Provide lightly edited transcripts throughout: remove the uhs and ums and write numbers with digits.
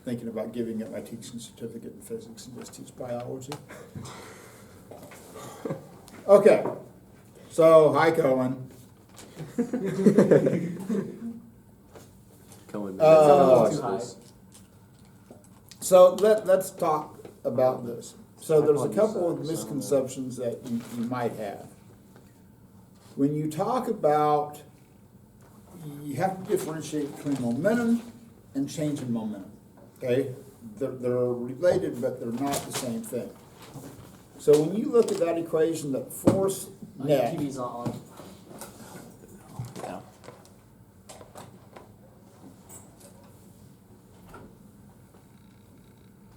thinking about giving up my teaching certificate in physics and just teach biology. Okay, so hi Cohen. Cohen. Too high. So let's talk about this. So there's a thought you couple of said misconceptions that you might have. When you talk about, you have to differentiate between momentum and change in momentum, okay? They're related, but they're not the same thing. So when you look at that equation, that force My net, TV's not on. Yeah.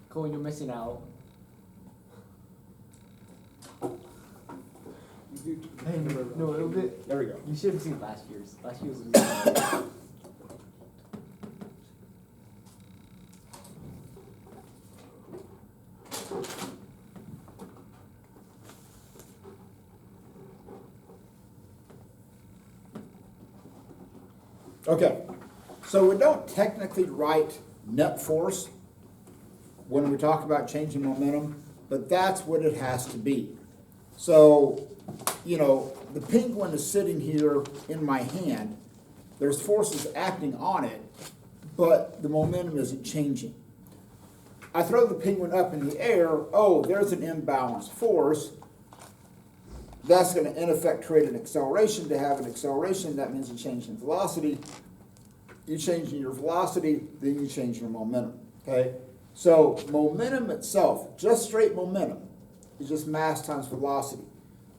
Cole, you're missing out. Hey, no, a little bit. there we go. You should have seen last year's. Last year's was Okay, so we don't technically write net force when we talk about changing momentum, but that's what it has to be. So, you know, the penguin is sitting here in my hand, there's forces acting on it, but the momentum isn't changing. I throw the penguin up in the air, oh, there's an imbalanced force. That's going to in effect create an acceleration. To have an acceleration, that means a change in velocity. You change in your velocity, then you change your momentum, okay? So momentum itself, just straight momentum, is just mass times velocity.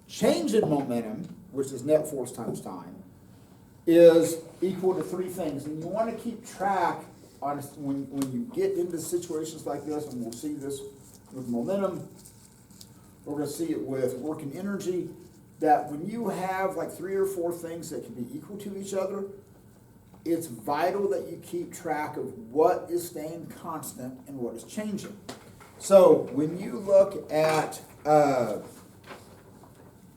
Change in momentum, which is net force times time, is equal to three things. And you want to keep track on when you get into situations like this, and we'll see this with momentum, we're going to see it with working energy, that when you have like 3 or 4 things that can be equal to each other, it's vital that you keep track of what is staying constant and what is changing. So when you look at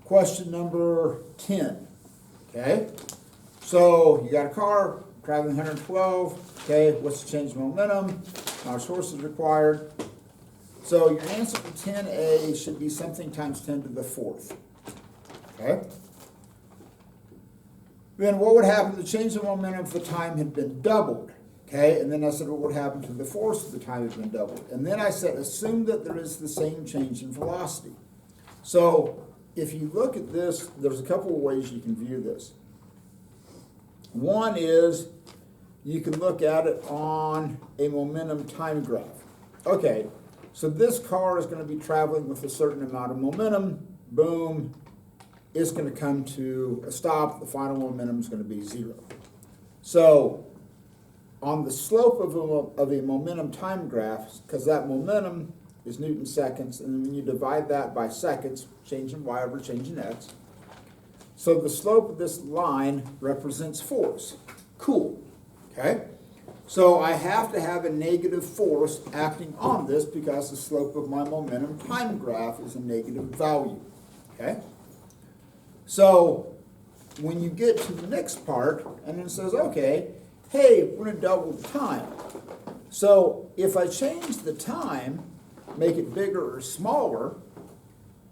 question number 10, okay? So you got a car traveling 112, okay? What's the change in momentum? How much force is required? So your answer for 10A should be something times 10 to the 4th, okay? Then what would happen to the change in momentum if the time had been doubled? Okay, and then I said what would happen to the force if the time had been doubled? And then I said assume that there is the same change in velocity. So if you look at this, there's a couple of ways you can view this. One is you can look at it on a momentum time graph. Okay, so this car is going to be traveling with a certain amount of momentum, boom, it's going to come to a stop, the final momentum is going to be 0. So on the slope of a momentum time graph, because that momentum is Newton seconds, and when you divide that by seconds, change in y over change in x, so the slope of this line represents force. Cool, okay? So I have to have a negative force acting on this because the slope of my momentum time graph is a negative value, okay? So when you get to the next part, and it says, okay, hey, we're going to double the time. So if I change the time, make it bigger or smaller,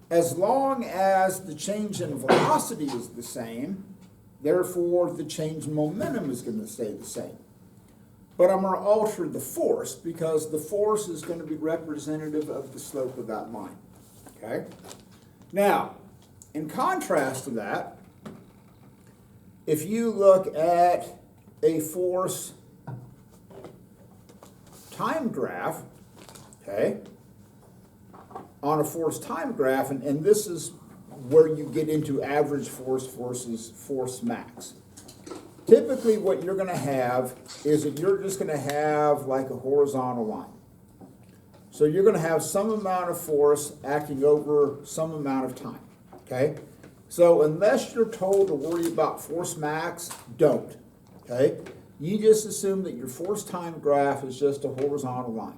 as long as the change in velocity is the same, therefore the change in momentum is going to stay the same. But I'm going to alter the force because the force is going to be representative of the slope of that line, okay? Now, in contrast to that, if you look at a force time graph, okay, on a force time graph, and this is where you get into average force versus force max. Typically what you're going to have is that you're just going to have like a horizontal line. So you're going to have some amount of force acting over some amount of time. Okay, so unless you're told to worry about force max, don't. Okay, you just assume that your force time graph is just a horizontal line.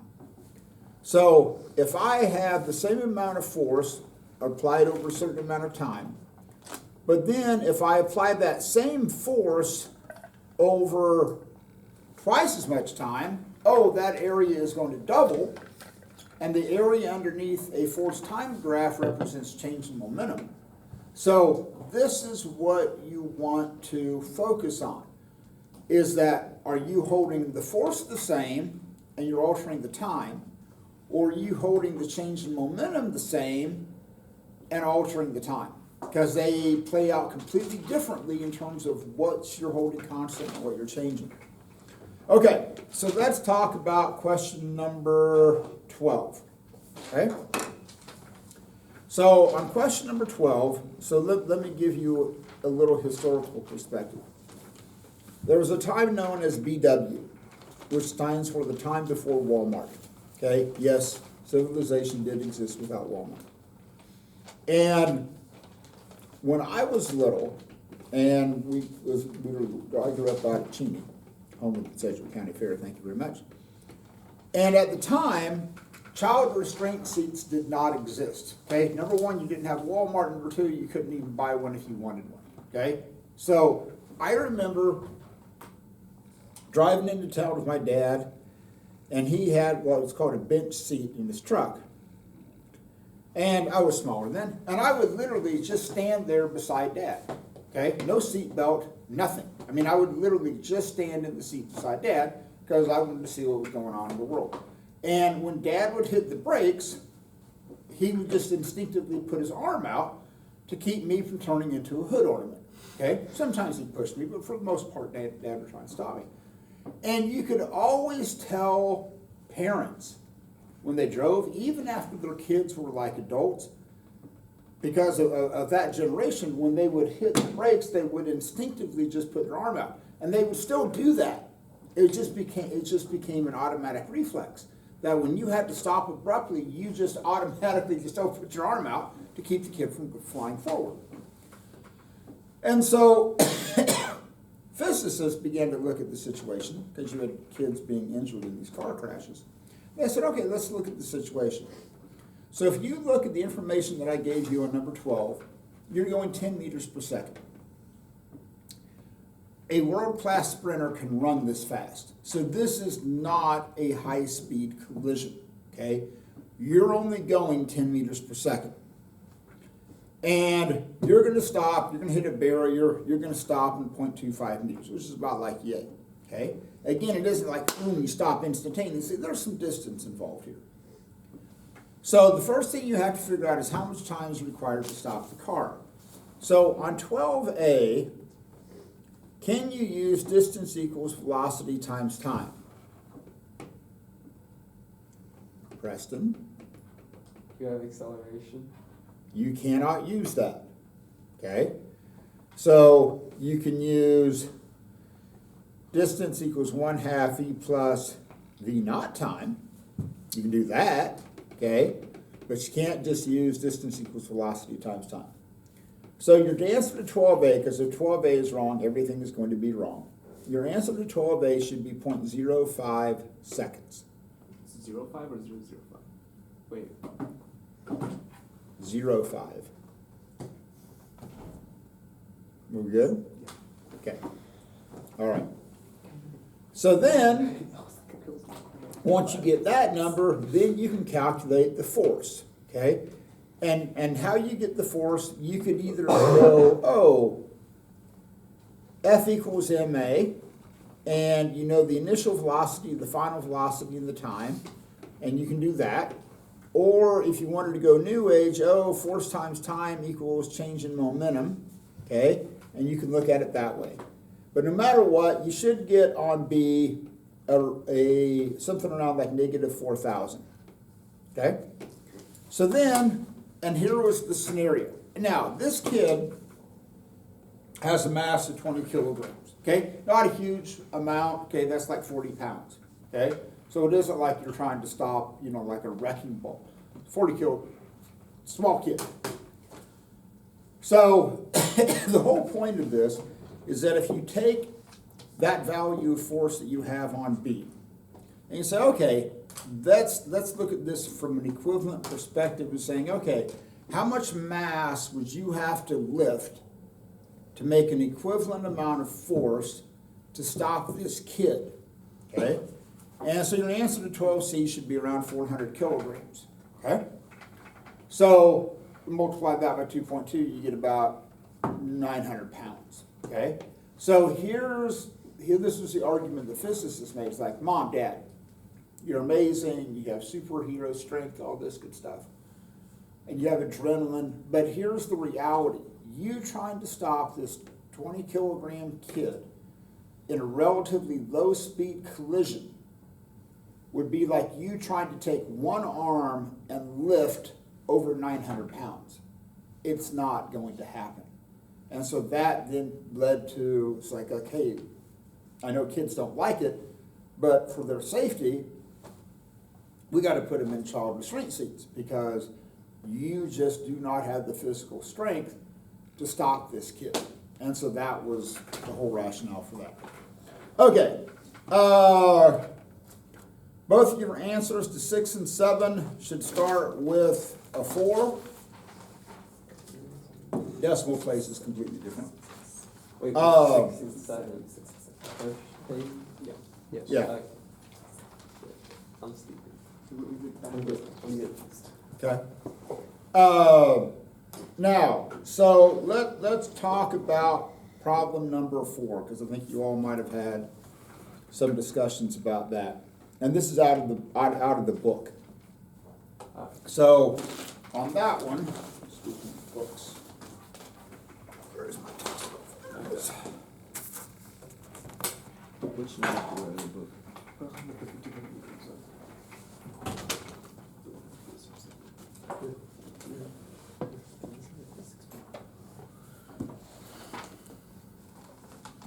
So if I have the same amount of force applied over a certain amount of time, but then if I apply that same force over twice as much time, oh, that area is going to double, and the area underneath a forced time graph represents change in momentum. So this is what you want to focus on, is that are you holding the force the same and you're altering the time, or are you holding the change in momentum the same and altering the time? Because they play out completely differently in terms of what you're holding constant and what you're changing. Okay, so let's talk about question number 12. Okay? So on question number 12, so let me give you a little historical perspective. There was a time known as BW, which stands for the time before Walmart. Okay, yes, civilization did exist without Walmart. And when I was little, and I grew up out at Cheney, home of the Sedgwick County Fair, thank you very much. And at the time, child restraint seats did not exist. Okay, number one, you didn't have Walmart. Number two, you couldn't even buy one if you wanted one. Okay, so I remember driving into town with my dad, and he had what was called a bench seat in his truck. And I was smaller then, and I would literally just stand there beside Dad. Okay, no seat belt, nothing. I mean, I would literally just stand in the seat beside Dad because I wanted to see what was going on in the world. And when Dad would hit the brakes, he would just instinctively put his arm out to keep me from turning into a hood ornament. Okay, sometimes he pushed me, but for the most part, Dad would try and stop me. And you could always tell parents when they drove, even after their kids were like adults, because of that generation, when they would hit the brakes, they would instinctively just put their arm out. And they would still do that. It just became an automatic reflex. That when you had to stop abruptly, you just automatically just put your arm out to keep the kid from flying forward. And so physicists began to look at the situation, because you had kids being injured in these car crashes. They said, okay, let's look at the situation. So if you look at the information that I gave you on number 12, you're going 10 meters per second. A world-class sprinter can run this fast. So this is not a high-speed collision, okay? You're only going 10 meters per second. And you're going to stop, you're going to hit a barrier, you're going to stop in 0.25 meters, which is about like yay, okay? Again, it isn't like, boom, you stop instantaneously. There's some distance involved here. So the first thing you have to figure out is how much time is required to stop the car. So on 12A, can you use distance equals velocity times time? Preston? You have acceleration. You cannot use that, okay? So you can use distance equals 1/2 e plus v naught time. You can do that, okay? But you can't just use distance equals velocity times time. So your answer to 12A, because if 12A is wrong, everything is going to be wrong. Your answer to 12A should be 0.05 seconds. 0.5 or 0.05? Wait. 0.5. We're good? Okay. All right. So then, once you get that number, then you can calculate the force, okay? And how you get the force, you could either go, oh, F equals ma, and you know the initial velocity, the final velocity, and the time, and you can do that. Or if you wanted to go new age, oh, force times time equals change in momentum, okay? And you can look at it that way. But no matter what, you should get on B something around like -4,000, okay? So then, and here was the scenario. Now, this kid has a mass of 20 kilograms, okay? Not a huge amount, okay? That's like 40 pounds, okay? So it isn't like you're trying to stop, you know, like a wrecking ball. 40 kilograms, small kid. So the whole point of this is that if you take that value of force that you have on B, and you say, okay, let's look at this from an equivalent perspective of saying, okay, how much mass would you have to lift to make an equivalent amount of force to stop this kid, okay? And so your answer to 12C should be around 400 kilograms, okay? So multiply that by 2.2, you get about 900 pounds, okay? So this is the argument the physicist makes, like, Mom, Dad, you're amazing, you have superhero strength, all this good stuff, and you have adrenaline, but here's the reality. You trying to stop this 20 kilogram kid in a relatively low speed collision would be like you trying to take one arm and lift over 900 pounds. It's not going to happen. And so that then led to, it's like, okay, I know kids don't like it, but for their safety, we got to put them in child restraint seats because you just do not have the physical strength to stop this kid. And so that was the whole rationale for that. Okay. Both of your answers to 6 and 7 should start with a 4. Decimal place is completely different. Wait, Oh. 6 and 7. First page? Yeah. Yes. Yeah. Okay. I'm sleeping. I'm good. I'm good. Okay. Now, so let's talk about problem number 4, because I think you all might have had some discussions about that. And this is out of the book. So on that one, speaking of books, where's my textbook? There it is. Which number do you write in the book?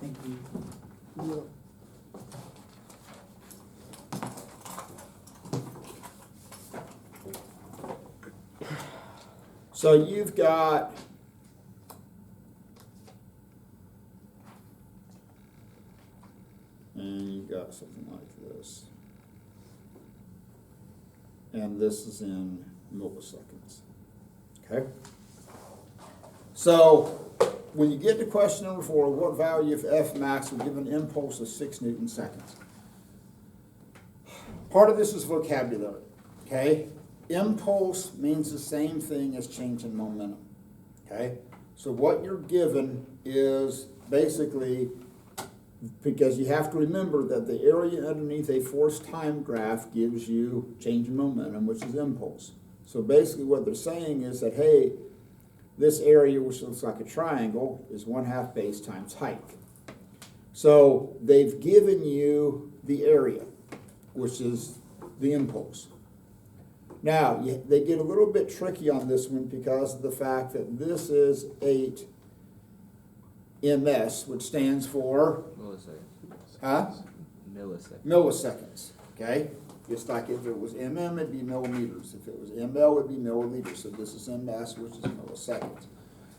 Thank you. So you've got and you've got something like this. And this is in milliseconds. Okay? So when you get to question number 4, what value of F max will give an impulse of 6 Newton seconds? Part of this is vocabulary, okay? Impulse means the same thing as change in momentum, okay? So what you're given is basically, because you have to remember that the area underneath a force time graph gives you change in momentum, which is impulse. So basically what they're saying is that, hey, this area, which looks like a triangle, is 1/2 base times height. So they've given you the area, which is the impulse. Now, they get a little bit tricky on this one because of the fact that this is 8 ms, which stands for, milliseconds, okay? Just like if it was mm, it'd be millimeters. If it was ml, it'd be milliliters. So this is ms, which is milliseconds.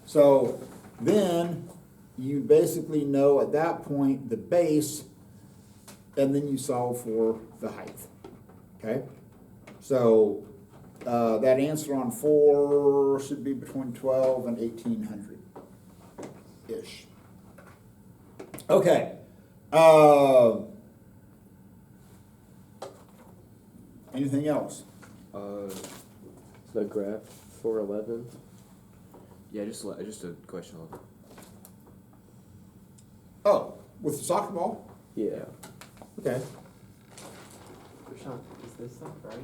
So then you basically know at that point the base, and then you solve for the height, okay? So that answer on 4 should be between 12 and 1800-ish. Okay. Anything else? The graph 411. Yeah, just a question. Oh, with the soccer ball? Yeah. Okay. Prashant, is this stuff right?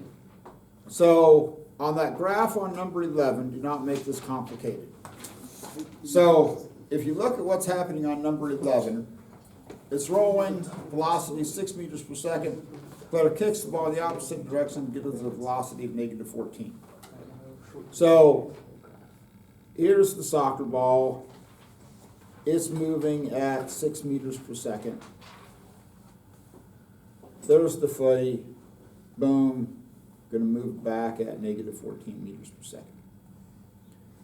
So on that graph on number 11, do not make this complicated. So if you look at what's happening on number 11, it's rolling, velocity 6 meters per second. Player kicks the ball in the opposite direction, gives it a velocity of -14. So here's the soccer ball. It's moving at 6 meters per second. There's the footy. Boom. Going to move back at -14 meters per second.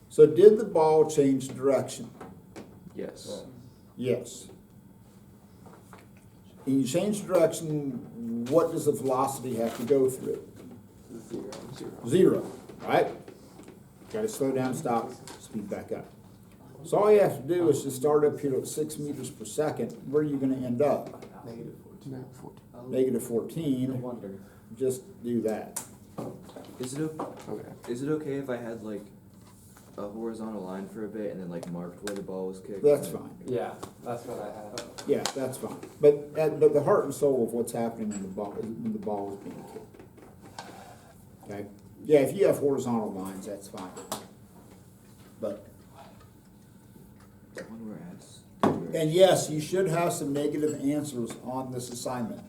So did the ball change direction? Yes. Yes. And you change direction, what does the velocity have to go through? 0, right? Got to slow down, stop, speed back up. So all you have to do is just start up here at 6 meters per second. Where are you going to end up? No. negative No 14, wonder. just do that. Is it okay if I had like a horizontal line for a bit and then like marked where the ball was kicked? That's fine. Yeah, that's what I had. Yeah, that's fine. But the heart and soul of what's happening when the ball is being kicked. Okay? Yeah, if you have horizontal lines, that's fine. But, The one where it has. and yes, you should have some negative answers on this assignment.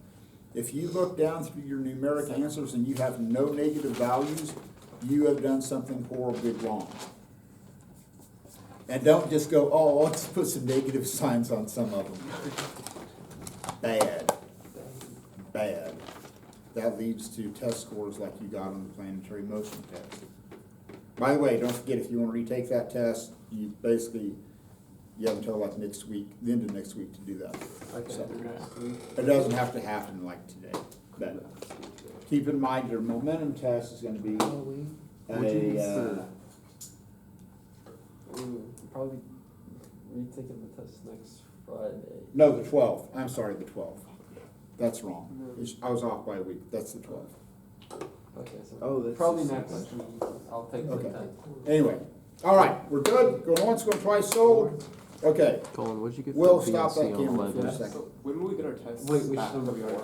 If you look down through your numeric answers and you have no negative values, you have done something horribly wrong. And don't just go, oh, let's put some negative signs on some of them. Bad. Bad. That leads to test scores like you got on the planetary motion test. By the way, don't forget, if you want to retake that test, you have until like next week, the end of next week to do that. Okay. So, it doesn't have to happen like today, but keep in mind your momentum test is gonna be Probably retaking the test next Friday. no, the 12th, I'm sorry, the 12th. That's wrong. I was off by a week, that's the 12th. Okay, so Oh, that's probably the next same week. I'll take the Okay. 10th. Anyway, all right, we're good, going once, going twice, sold. Okay, Colin, what'd you get? we'll for stop that BSC on camera for a 11? second. So when will we get our tests Wait, which back? number we are?